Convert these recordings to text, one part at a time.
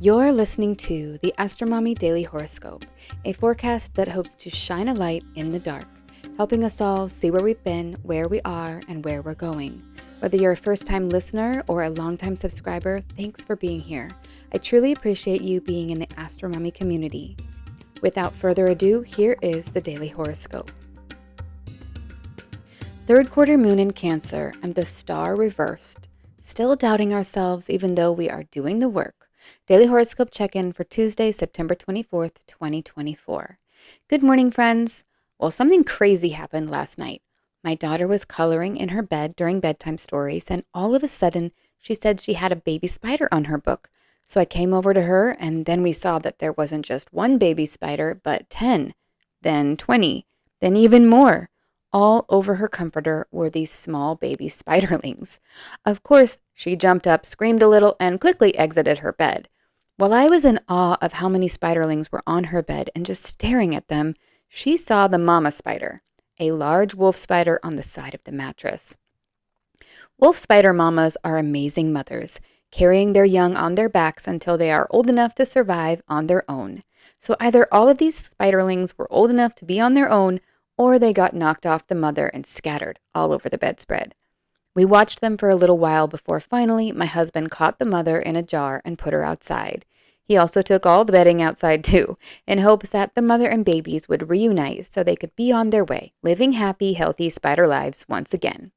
You're listening to the Astromommy Daily Horoscope, a forecast that hopes to shine a light in the dark, helping us all see where we've been, where we are, and where we're going. Whether you're a first-time listener or a long-time subscriber, thanks for being here. I truly appreciate you being in the Astromommy community. Without further ado, here is the Daily Horoscope. Third quarter moon in Cancer and the star reversed. Still doubting ourselves even though we are doing the work. Daily Horoscope check-in for Tuesday, September 24th, 2024. Good morning, friends. Well, something crazy happened last night. My daughter was coloring in her bed during bedtime stories, and all of a sudden, she said she had a baby spider on her book. So I came over to her, and then we saw that there wasn't just one baby spider, but 10, then 20, then even more. All over her comforter were these small baby spiderlings. Of course, she jumped up, screamed a little, and quickly exited her bed. While I was in awe of how many spiderlings were on her bed and just staring at them, she saw the mama spider, a large wolf spider on the side of the mattress. Wolf spider mamas are amazing mothers, carrying their young on their backs until they are old enough to survive on their own. So either all of these spiderlings were old enough to be on their own, or they got knocked off the mother and scattered all over the bedspread. We watched them for a little while before finally my husband caught the mother in a jar and put her outside. He also took all the bedding outside too, in hopes that the mother and babies would reunite so they could be on their way, living happy, healthy spider lives once again.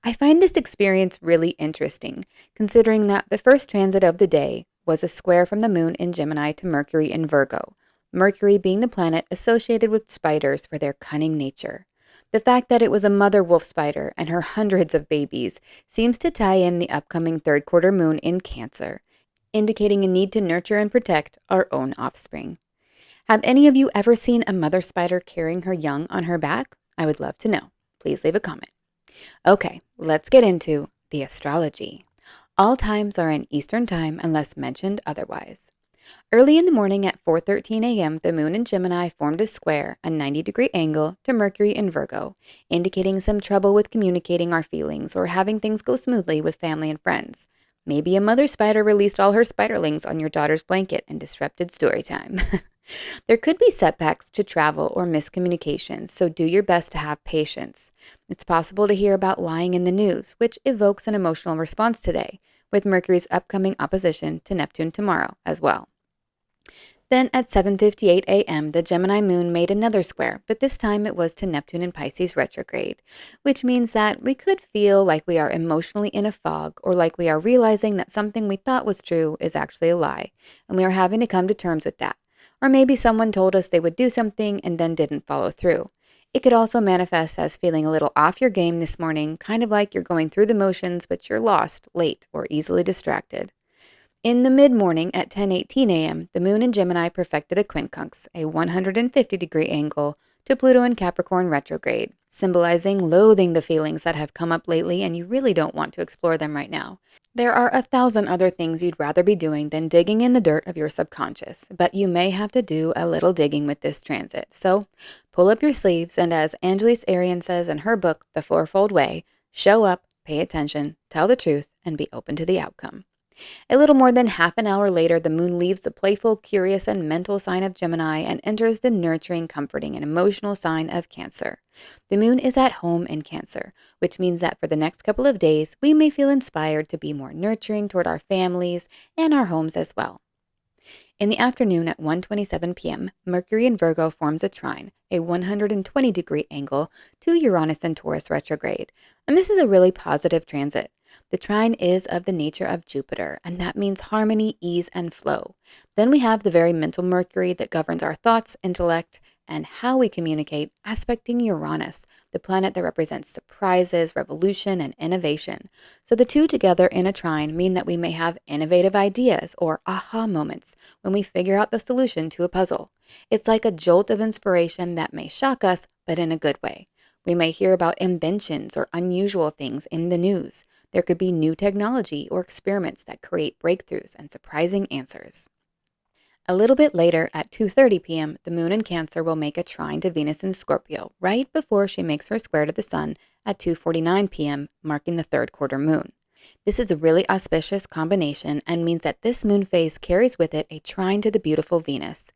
I find this experience really interesting, considering that the first transit of the day was a square from the moon in Gemini to Mercury in Virgo, Mercury being the planet associated with spiders for their cunning nature. The fact that it was a mother wolf spider and her hundreds of babies seems to tie in the upcoming third quarter moon in Cancer, indicating a need to nurture and protect our own offspring. Have any of you ever seen a mother spider carrying her young on her back? I would love to know. Please leave a comment. Okay, let's get into the astrology. All times are in Eastern Time unless mentioned otherwise. Early in the morning at 4:13 a.m., the moon in Gemini formed a square, a 90-degree angle, to Mercury in Virgo, indicating some trouble with communicating our feelings or having things go smoothly with family and friends. Maybe a mother spider released all her spiderlings on your daughter's blanket and disrupted story time. There could be setbacks to travel or miscommunications, so do your best to have patience. It's possible to hear about lying in the news, which evokes an emotional response today, with Mercury's upcoming opposition to Neptune tomorrow as well. Then at 7:58 a.m., the Gemini moon made another square, but this time it was to Neptune in Pisces retrograde, which means that we could feel like we are emotionally in a fog or like we are realizing that something we thought was true is actually a lie, and we are having to come to terms with that. Or maybe someone told us they would do something and then didn't follow through. It could also manifest as feeling a little off your game this morning, kind of like you're going through the motions, but you're lost, late, or easily distracted. In the mid-morning at 10:18 a.m., the moon in Gemini perfected a quincunx, a 150-degree angle, to Pluto in Capricorn retrograde, symbolizing loathing the feelings that have come up lately and you really don't want to explore them right now. There are 1,000 other things you'd rather be doing than digging in the dirt of your subconscious, but you may have to do a little digging with this transit. So pull up your sleeves and, as Angelis Arian says in her book, The Fourfold Way, show up, pay attention, tell the truth, and be open to the outcome. A little more than half an hour later, the moon leaves the playful, curious, and mental sign of Gemini and enters the nurturing, comforting, and emotional sign of Cancer. The moon is at home in Cancer, which means that for the next couple of days, we may feel inspired to be more nurturing toward our families and our homes as well. In the afternoon at 1:27 p.m., Mercury in Virgo forms a trine, a 120-degree angle, to Uranus in Taurus retrograde. And this is a really positive transit. The trine is of the nature of Jupiter, and that means harmony, ease, and flow. Then we have the very mental Mercury that governs our thoughts, intellect, and how we communicate, aspecting Uranus, the planet that represents surprises, revolution, and innovation. So the two together in a trine mean that we may have innovative ideas or aha moments when we figure out the solution to a puzzle. It's like a jolt of inspiration that may shock us, but in a good way. We may hear about inventions or unusual things in the news. There could be new technology or experiments that create breakthroughs and surprising answers. A little bit later, at 2:30 p.m., the moon in Cancer will make a trine to Venus in Scorpio, right before she makes her square to the sun at 2:49 p.m., marking the third quarter moon. This is a really auspicious combination and means that this moon phase carries with it a trine to the beautiful Venus.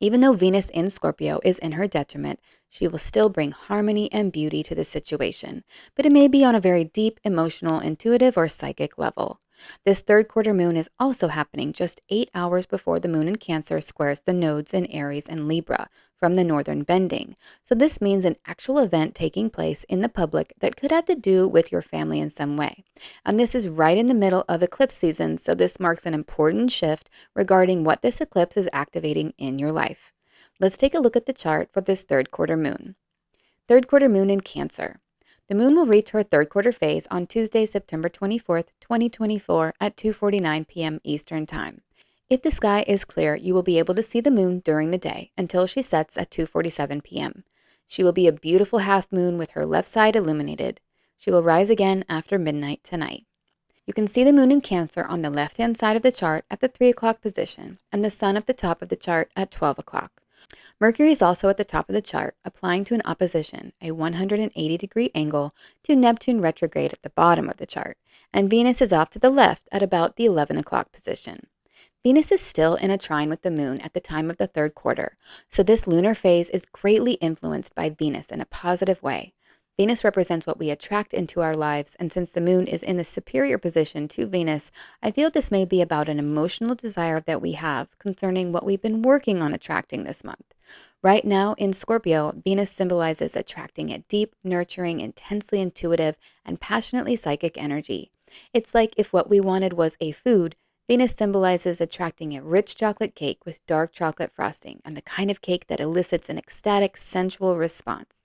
Even though Venus in Scorpio is in her detriment, she will still bring harmony and beauty to the situation, but it may be on a very deep, emotional, intuitive, or psychic level. This third quarter moon is also happening just 8 hours before the moon in Cancer squares the nodes in Aries and Libra from the northern bending. So, this means an actual event taking place in the public that could have to do with your family in some way. And this is right in the middle of eclipse season, so this marks an important shift regarding what this eclipse is activating in your life. Let's take a look at the chart for this third quarter moon. Third quarter moon in Cancer. The moon will reach her third quarter phase on Tuesday, September 24th, 2024 at 2:49 p.m. Eastern Time. If the sky is clear, you will be able to see the moon during the day until she sets at 2:47 p.m. She will be a beautiful half moon with her left side illuminated. She will rise again after midnight tonight. You can see the moon in Cancer on the left-hand side of the chart at the 3 o'clock position and the sun at the top of the chart at 12 o'clock. Mercury is also at the top of the chart, applying to an opposition, a 180-degree angle, to Neptune retrograde at the bottom of the chart, and Venus is off to the left at about the 11 o'clock position. Venus is still in a trine with the moon at the time of the third quarter, so this lunar phase is greatly influenced by Venus in a positive way. Venus represents what we attract into our lives, and since the moon is in the superior position to Venus, I feel this may be about an emotional desire that we have concerning what we've been working on attracting this month. Right now in Scorpio, Venus symbolizes attracting a deep, nurturing, intensely intuitive, and passionately psychic energy. It's like if what we wanted was a food, Venus symbolizes attracting a rich chocolate cake with dark chocolate frosting and the kind of cake that elicits an ecstatic, sensual response.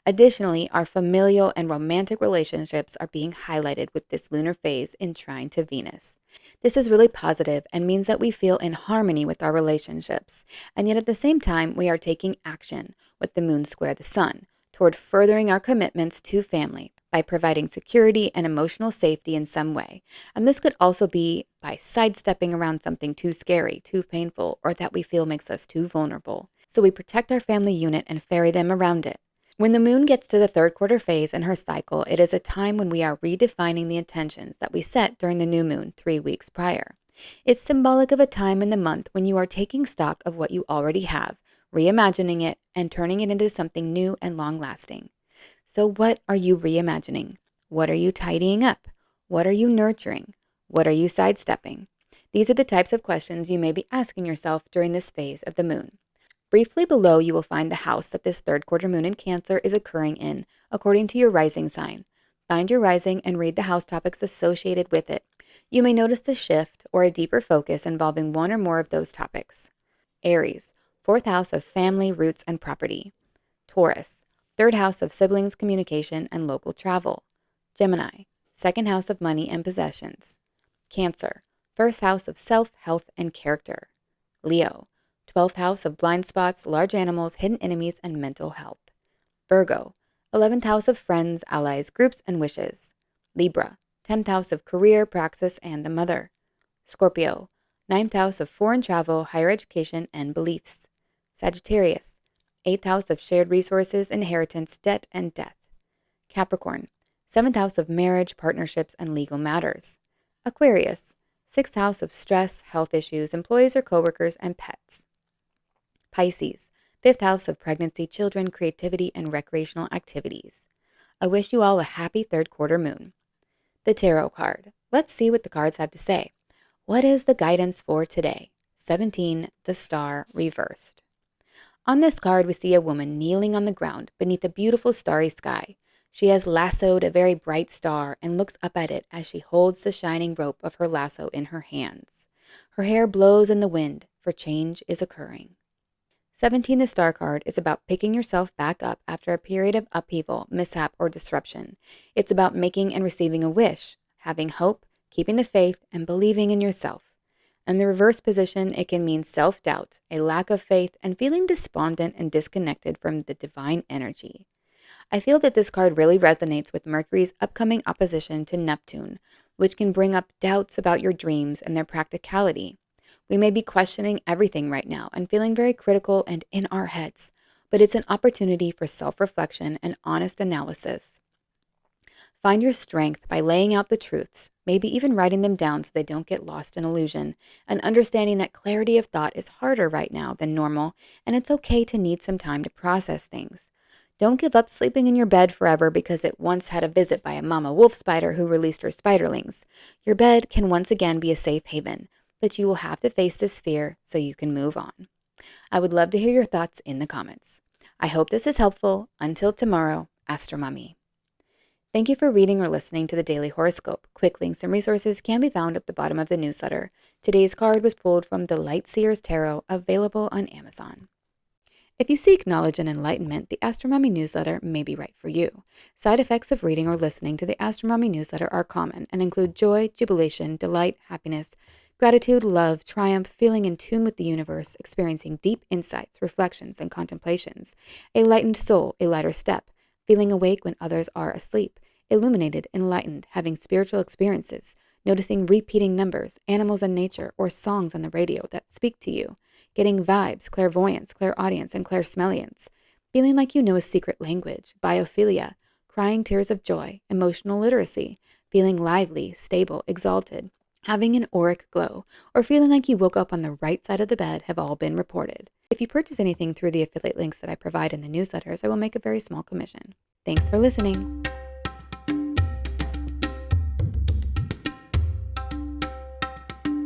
Additionally, our familial and romantic relationships are being highlighted with this lunar phase in trine to Venus. This is really positive and means that we feel in harmony with our relationships, and yet at the same time, we are taking action with the moon square the sun toward furthering our commitments to family by providing security and emotional safety in some way. And this could also be by sidestepping around something too scary, too painful, or that we feel makes us too vulnerable. So we protect our family unit and ferry them around it. When the moon gets to the third quarter phase in her cycle, it is a time when we are redefining the intentions that we set during the new moon 3 weeks prior. It's symbolic of a time in the month when you are taking stock of what you already have, reimagining it, and turning it into something new and long-lasting. So what are you reimagining? What are you tidying up? What are you nurturing? What are you sidestepping? These are the types of questions you may be asking yourself during this phase of the moon. Briefly below, you will find the house that this third quarter moon in Cancer is occurring in, according to your rising sign. Find your rising and read the house topics associated with it. You may notice a shift or a deeper focus involving one or more of those topics. Aries, fourth house of family, roots, and property. Taurus, third house of siblings, communication, and local travel. Gemini, second house of money and possessions. Cancer, first house of self, health, and character. Leo, 12th house of blind spots, large animals, hidden enemies, and mental health. Virgo, 11th house of friends, allies, groups, and wishes. Libra, 10th house of career, praxis, and the mother. Scorpio, 9th house of foreign travel, higher education, and beliefs. Sagittarius, 8th house of shared resources, inheritance, debt, and death. Capricorn, 7th house of marriage, partnerships, and legal matters. Aquarius, 6th house of stress, health issues, employees or coworkers, and pets. Pisces, 5th house of pregnancy, children, creativity, and recreational activities. I wish you all a happy third quarter moon. The tarot card. Let's see what the cards have to say. What is the guidance for today? 17, the star reversed. On this card, we see a woman kneeling on the ground beneath a beautiful starry sky. She has lassoed a very bright star and looks up at it as she holds the shining rope of her lasso in her hands. Her hair blows in the wind, for change is occurring. 17, the star card, is about picking yourself back up after a period of upheaval, mishap, or disruption. It's about making and receiving a wish, having hope, keeping the faith, and believing in yourself. In the reverse position, it can mean self-doubt, a lack of faith, and feeling despondent and disconnected from the divine energy. I feel that this card really resonates with Mercury's upcoming opposition to Neptune, which can bring up doubts about your dreams and their practicality. We may be questioning everything right now and feeling very critical and in our heads, but it's an opportunity for self-reflection and honest analysis. Find your strength by laying out the truths, maybe even writing them down so they don't get lost in illusion, and understanding that clarity of thought is harder right now than normal, and it's okay to need some time to process things. Don't give up sleeping in your bed forever because it once had a visit by a mama wolf spider who released her spiderlings. Your bed can once again be a safe haven, but you will have to face this fear so you can move on. I would love to hear your thoughts in the comments. I hope this is helpful. Until tomorrow, Astromommy. Thank you for reading or listening to the Daily Horoscope. Quick links and resources can be found at the bottom of the newsletter. Today's card was pulled from the Light Seers Tarot, available on Amazon. If you seek knowledge and enlightenment, the Astromommy newsletter may be right for you. Side effects of reading or listening to the Astromommy newsletter are common and include joy, jubilation, delight, happiness, gratitude, love, triumph, feeling in tune with the universe, experiencing deep insights, reflections, and contemplations, a lightened soul, a lighter step, feeling awake when others are asleep, illuminated, enlightened, having spiritual experiences, noticing repeating numbers, animals in nature, or songs on the radio that speak to you, getting vibes, clairvoyance, clairaudience, and clairsmelliance, feeling like you know a secret language, biophilia, crying tears of joy, emotional literacy, feeling lively, stable, exalted, having an auric glow, or feeling like you woke up on the right side of the bed have all been reported. If you purchase anything through the affiliate links that I provide in the newsletters, I will make a very small commission. Thanks for listening.